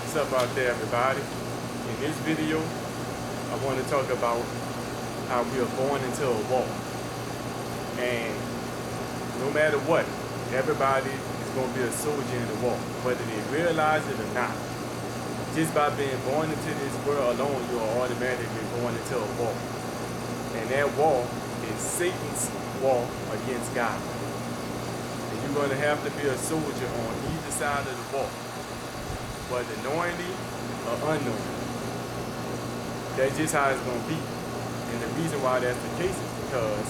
What's up out there, everybody? In this video, I want to talk about how we are born into a war. And no matter what, everybody is going to be a soldier in the war, whether they realize it or not. Just by being born into this world alone, you are automatically born into a war. And that war is Satan's war against God. And you're going to have to be a soldier on either side of the war, whether knowingly or unknowingly. That's just how it's going to be. And the reason why that's the case is because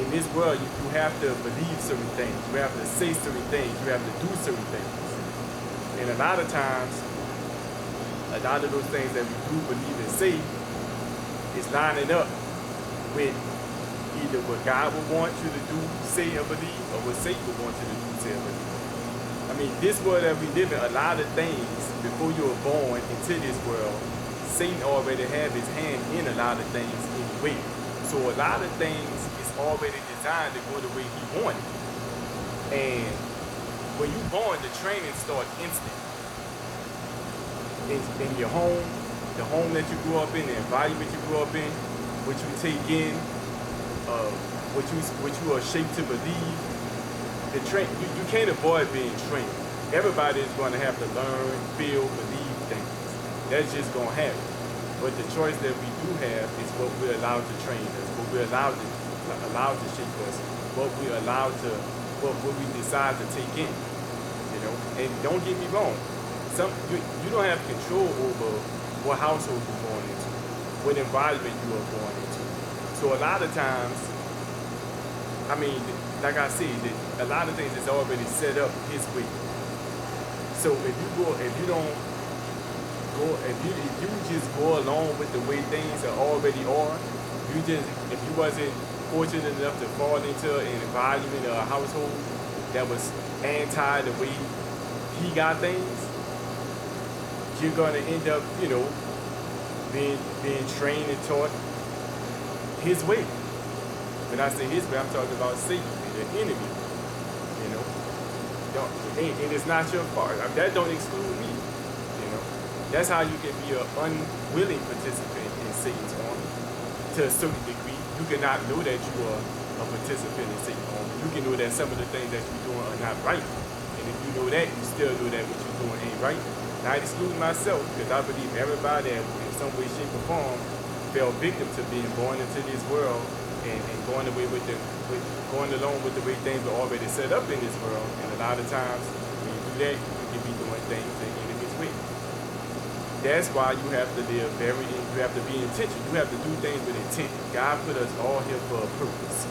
in this world, you have to believe certain things. You have to say certain things. You have to do certain things. And a lot of times, a lot of those things that we do believe and say is lining up with either what God would want you to do, say, or believe, or what Satan would want you to do, say, or believe. I mean, this world that we live in, a lot of things, before you were born into this world, Satan already had his hand in a lot of things anyway. So a lot of things is already designed to go the way he wanted. And when you're born, the training starts instant. In your home, the home that you grew up in, the environment you grew up in, what you take in, what you are shaped to believe. You can't avoid being trained. Everybody is going to have to learn, feel, believe things. That's just going to happen. But the choice that we do have is what we're allowed to train us, what we're allowed to shape us, what we decide to take in. You know, and don't get me wrong. You don't have control over what household you're born into, what environment you are born into. So a lot of times, I mean, like I said, a lot of things is already set up his way. So if you just go along with the way things are already are, if you wasn't fortunate enough to fall into an environment or a household that was anti the way he got things, you're gonna end up, being trained and taught his way. When I say his way, I'm talking about Satan, the enemy. And it's not your fault. That don't exclude me. That's how you can be an unwilling participant in Satan's army to a certain degree. You cannot know that you are a participant in Satan's army. You can know that some of the things that you're doing are not right. And if you know that, you still know that what you're doing ain't right. Not excluding myself, because I believe everybody in some way, shape, or form fell victim to being born into this world and going along with the way things are already set up in this world. And a lot of times, when you do that, you can be doing things the enemy's way. That's why you have to live you have to be intentional. You have to do things with intent. God put us all here for a purpose.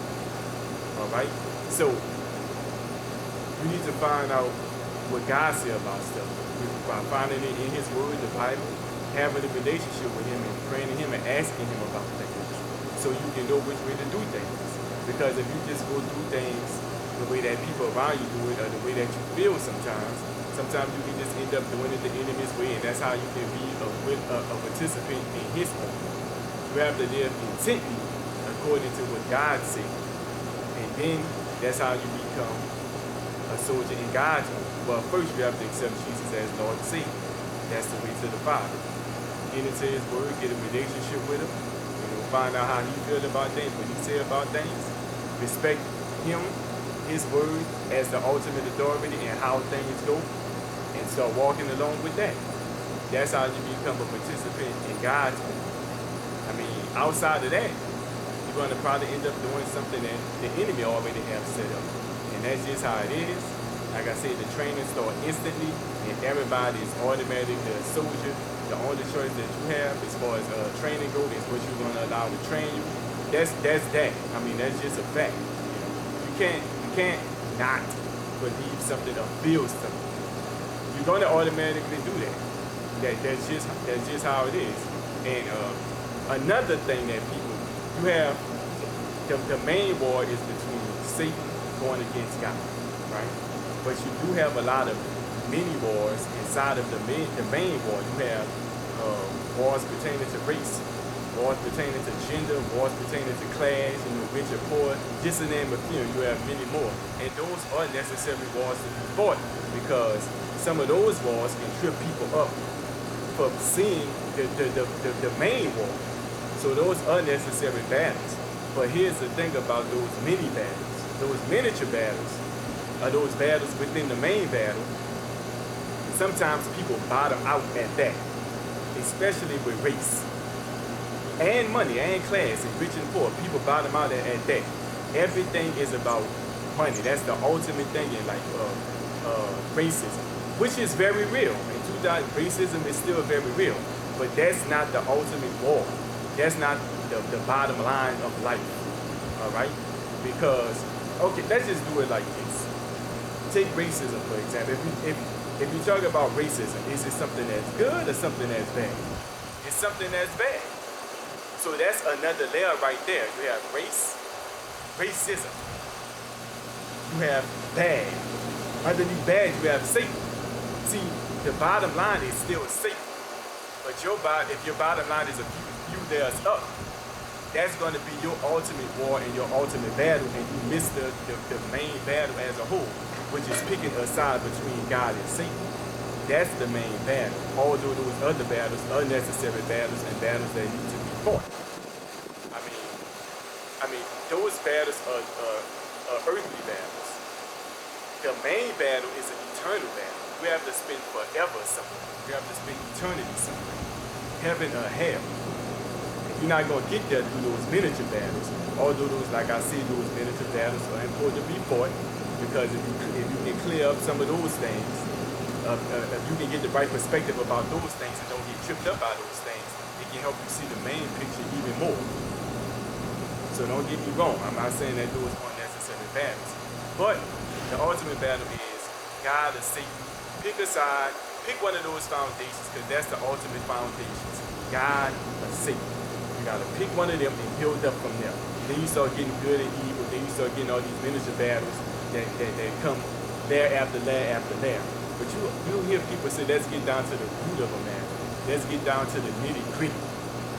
All right? So, you need to find out what God said about stuff. By finding it in his word, the Bible, having a relationship with him and praying to him and asking him about things so you can know which way to do things. Because if you just go do things the way that people around you do it or the way that you feel sometimes you can just end up doing it the enemy's way, and that's how you can be a participant in his home. You have to live intently according to what God said. And then that's how you become a soldier in God's home. Well, first you have to accept Jesus as Lord and Savior. That's the way to the Father. Get into his word, get a relationship with him, find out how he feels about things, what he says about things, respect him, his word as the ultimate authority and how things go, and start walking along with that. That's how you become a participant in God's home. I mean, outside of that, you're going to probably end up doing something that the enemy already have set up. And that's just how it is. Like I said, the training starts instantly, and everybody is automatically a soldier. The only choice that you have as far as training goes is what you're going to allow to train you. That's that. I mean, that's just a fact. You can't not believe something or feel something. You're going to automatically do that. That's just how it is. And another thing that you have, the main war is between Satan going against God, right? But you do have a lot of mini wars inside of the main war. You have wars pertaining to race, wars pertaining to gender, wars pertaining to class, rich or poor, just to name a few. You have many more. And those are necessary wars to be fought because some of those walls can trip people up from seeing the main wall. So those unnecessary battles. But here's the thing about those mini battles. Those miniature battles are those battles within the main battle. Sometimes people bottom out at that, especially with race and money and class and rich and poor. People bottom out at that. Everything is about money. That's the ultimate thing in like racism, which is very real. In 2000, racism is still very real, but that's not the ultimate war. That's not the bottom line of life. All right? Because okay, let's just do it like this. Take racism for example. If you talk about racism, is it something that's good or something that's bad? It's something that's bad. So that's another layer right there. You have racism. You have bad. Underneath bad, you have Satan. See, the bottom line is still Satan. But if your bottom line is a few layers up, that's going to be your ultimate war and your ultimate battle, and you miss the main battle as a whole, which is picking a side between God and Satan. That's the main battle. Although those other battles, unnecessary battles, and battles that need to be fought. I mean, those battles are earthly battles. The main battle is an eternal battle. We have to spend forever somewhere. We have to spend eternity somewhere. Heaven or hell. You're not going to get there through those miniature battles. Although those, like I said, those miniature battles are important to be fought, because if you can clear up some of those things, if you can get the right perspective about those things and don't get tripped up by those things, it can help you see the main picture even more. So don't get me wrong. I'm not saying that those are unnecessary battles. But the ultimate battle is God or Satan. Pick a side. Pick one of those foundations, because that's the ultimate foundations. God or Satan. You got to pick one of them and build up from there. Then you start getting good and evil. Then you start getting all these miniature battles that come layer after layer after layer. But you'll hear people say, let's get down to the root of a matter. Let's get down to the nitty gritty.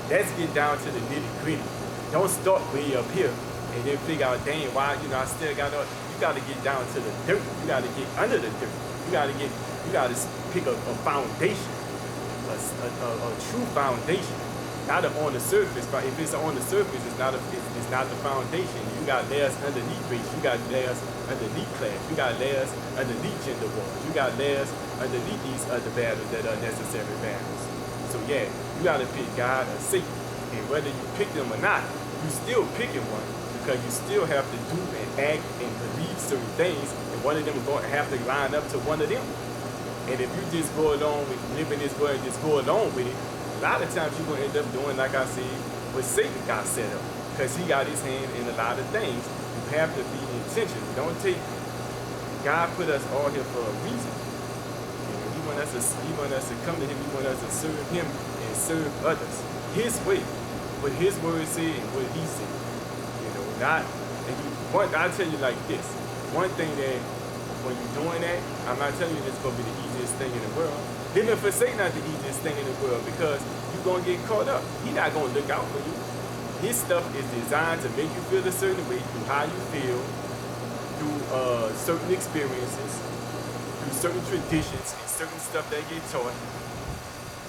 Let's get down to the nitty gritty. Don't start way up here and then figure out, dang, why, I still got to, you got to get down to the dirt. You got to get under the dirt. You got to pick a foundation, a true foundation. Not on the surface, but if it's on the surface, it's not the foundation. You got layers underneath race. You got layers underneath class. You got layers underneath gender wars. You got layers underneath these other battles that are necessary battles. So yeah, you got to pick God or Satan. And whether you pick them or not, you still picking one, because you still have to do and act and believe certain things, and one of them is going to have to line up to one of them. And if you just go along with living this way and just go along with it, a lot of times you're going to end up doing, like I said, what Satan got set up, because he got his hand in a lot of things. You have to be intentional. Don't take, God put us all here for a reason. He wants us to come to him. He wants us to serve him and serve others his way, what his word said and what he said. I'll tell you like this. One thing that when you're doing that, I'm not telling you this is going to be the easiest thing in the world. Living for Satan not the easiest thing in the world, because you're going to get caught up. He's not going to look out for you. His stuff is designed to make you feel a certain way through how you feel, through certain experiences, through certain traditions and certain stuff that get taught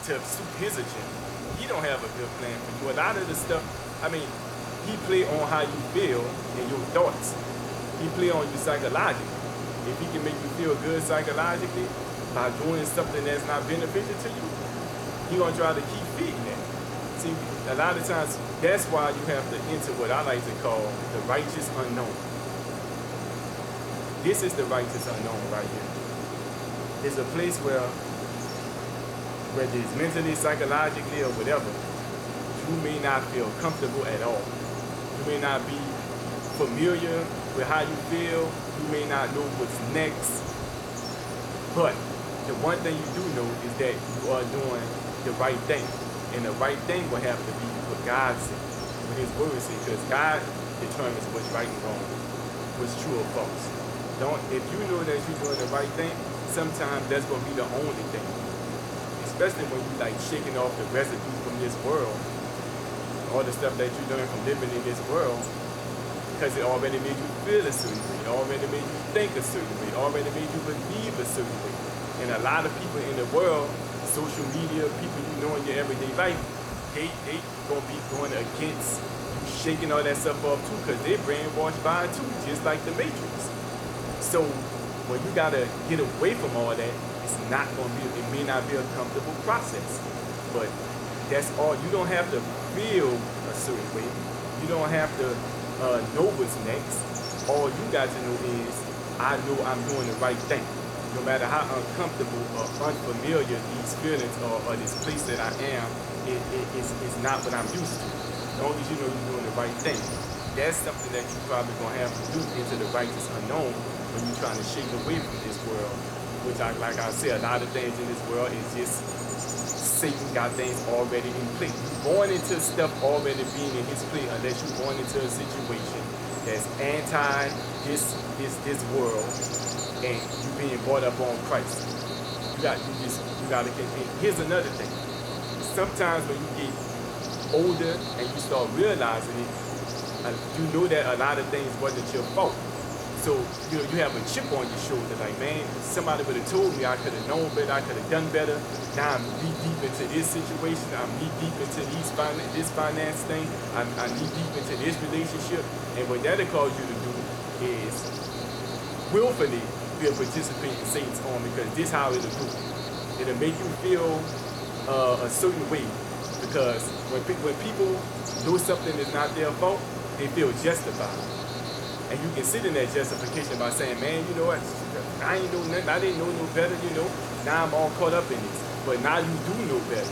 to suit his agenda. He don't have a good plan for you. A lot of the stuff, he play on how you feel and your thoughts. He play on you psychologically. If he can make you feel good psychologically by doing something that's not beneficial to you, he gonna try to keep feeding that. See, a lot of times, that's why you have to enter what I like to call the righteous unknown. This is the righteous unknown right here. It's a place where, whether it's mentally, psychologically, or whatever, you may not feel comfortable at all. You may not be familiar with how you feel. You may not know what's next. But the one thing you do know is that you are doing the right thing. And the right thing will have to be what God said, what his word says, because God determines what's right and wrong, what's true or false. If you know that you're doing the right thing, sometimes that's going to be the only thing. Especially when you like shaking off the residue from this world, all the stuff that you learn from living in this world, because it already made you feel a certain way, it already made you think a certain way, it already made you believe a certain way. And a lot of people in the world, social media, people you know in your everyday life, they gonna be going against you shaking all that stuff off too, because they're brainwashed by it too, just like the Matrix. So when you gotta get away from all that, it's not gonna be, it may not be a comfortable process. But that's all. You don't have to feel a certain way. You don't have to know what's next. All you got to know is, I know I'm doing the right thing. No matter how uncomfortable or unfamiliar these feelings or this place that I am, it's not what I'm used to. As long as you know you're doing the right thing. That's something that you probably going to have to do into the righteous unknown when you're trying to shake away from this world. Which, like I said, a lot of things in this world is just Satan got things already in place. You're born into stuff already being in his place unless you're born into a situation that's anti this world, and you being brought up on Christ. You gotta get. Here's another thing. Sometimes when you get older and you start realizing it, you know that a lot of things wasn't your fault. So you have a chip on your shoulder, like, man, somebody would have told me I could have known better, I could have done better. Now I'm knee deep into this situation, I'm knee deep into this finance thing, I'm knee deep into this relationship. And what that'll cause you to do is willfully be a participant in Satan's arm, because this how it'll do. It'll make you feel a certain way, because when people know something is not their fault, they feel justified. And you can sit in that justification by saying, man, you know what, I ain't know nothing, I didn't know no better, you know, now I'm all caught up in this. But now you do know better.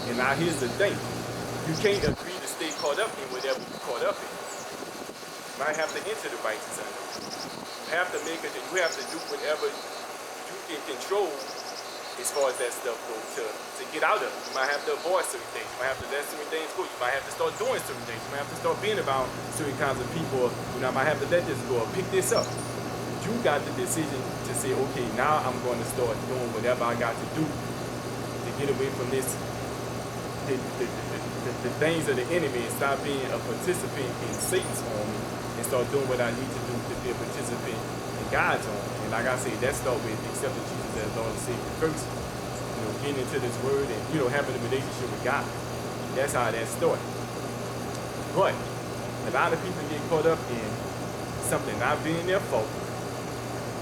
And now here's the thing, you can't agree to stay caught up in whatever you're caught up in. You might have to enter the righteous unknown. You have to make it, you have to do whatever you can control as far as that stuff goes to get out of it. You might have to avoid certain things. You might have to let certain things go. You might have to start doing certain things. You might have to start being around certain kinds of people. You know, I might have to let this go or pick this up. You got the decision to say, okay, now I'm going to start doing whatever I got to do to get away from this, the things of the enemy, and stop being a participant in Satan's army and start doing what I need to do to be a participant in God's army. And like I say, that starts with accepting Jesus as Lord and Savior first. You know, getting into this word and, you know, having a relationship with God. That's how that started. But a lot of people get caught up in something not being their fault,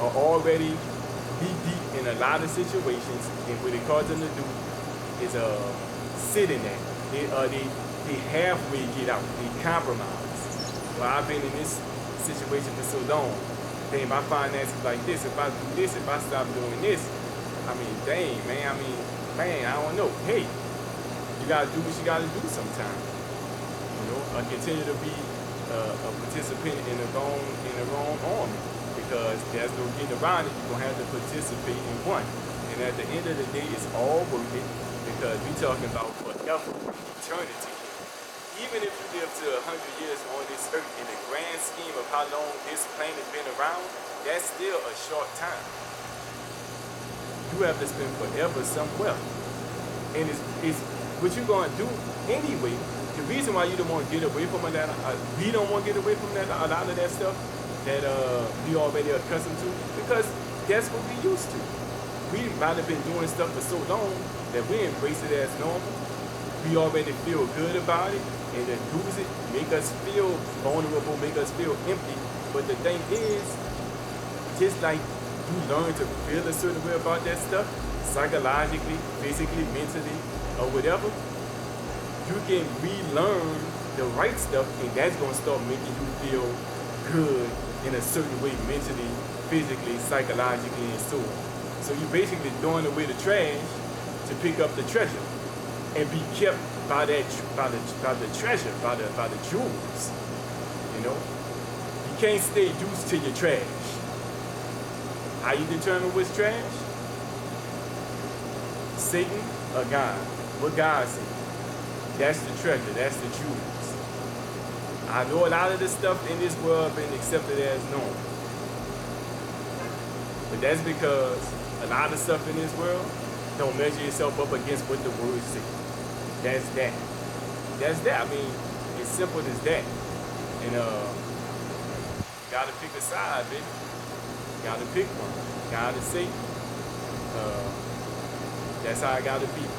are already deep in a lot of situations, and what it causes them to do is sit in that. They halfway get out. They compromise. Well, I've been in this situation for so long. Dang, my finances like this. If I do this, if I stop doing this, I mean, dang, man. I don't know. Hey, you gotta do what you gotta do sometimes. You know, continue to be a participant in the wrong army, because there's no getting around it. You're gonna have to participate in one, and at the end of the day, it's all worth it, because we're talking about forever, eternity. Even if you live to 100 years on this earth, in the grand scheme of how long this planet been around, that's still a short time. You have to spend forever somewhere. And it's what you're going to do anyway. The reason why you don't want to get away from that, we don't want to get away from that, a lot of that stuff that we already accustomed to, because that's what we used to. We might have been doing stuff for so long that we embrace it as normal. We already feel good about it, and then lose it, make us feel vulnerable, make us feel empty. But the thing is, just like you learn to feel a certain way about that stuff, psychologically, physically, mentally, or whatever, you can relearn the right stuff, and that's going to start making you feel good in a certain way, mentally, physically, psychologically, and so on. So you're basically throwing away the trash to pick up the treasure, and be kept by the treasure, by the jewels. You know, you can't stay used to your trash. How you determine what's trash? Satan or God? What God said. That's the treasure. That's the jewels. I know a lot of this stuff in this world been accepted as normal, but that's because a lot of stuff in this world don't measure yourself up against what the words say. That's that. That's that. I mean, it's simple as that. And you gotta pick a side, baby. You gotta pick one. God is Satan, That's how I gotta be.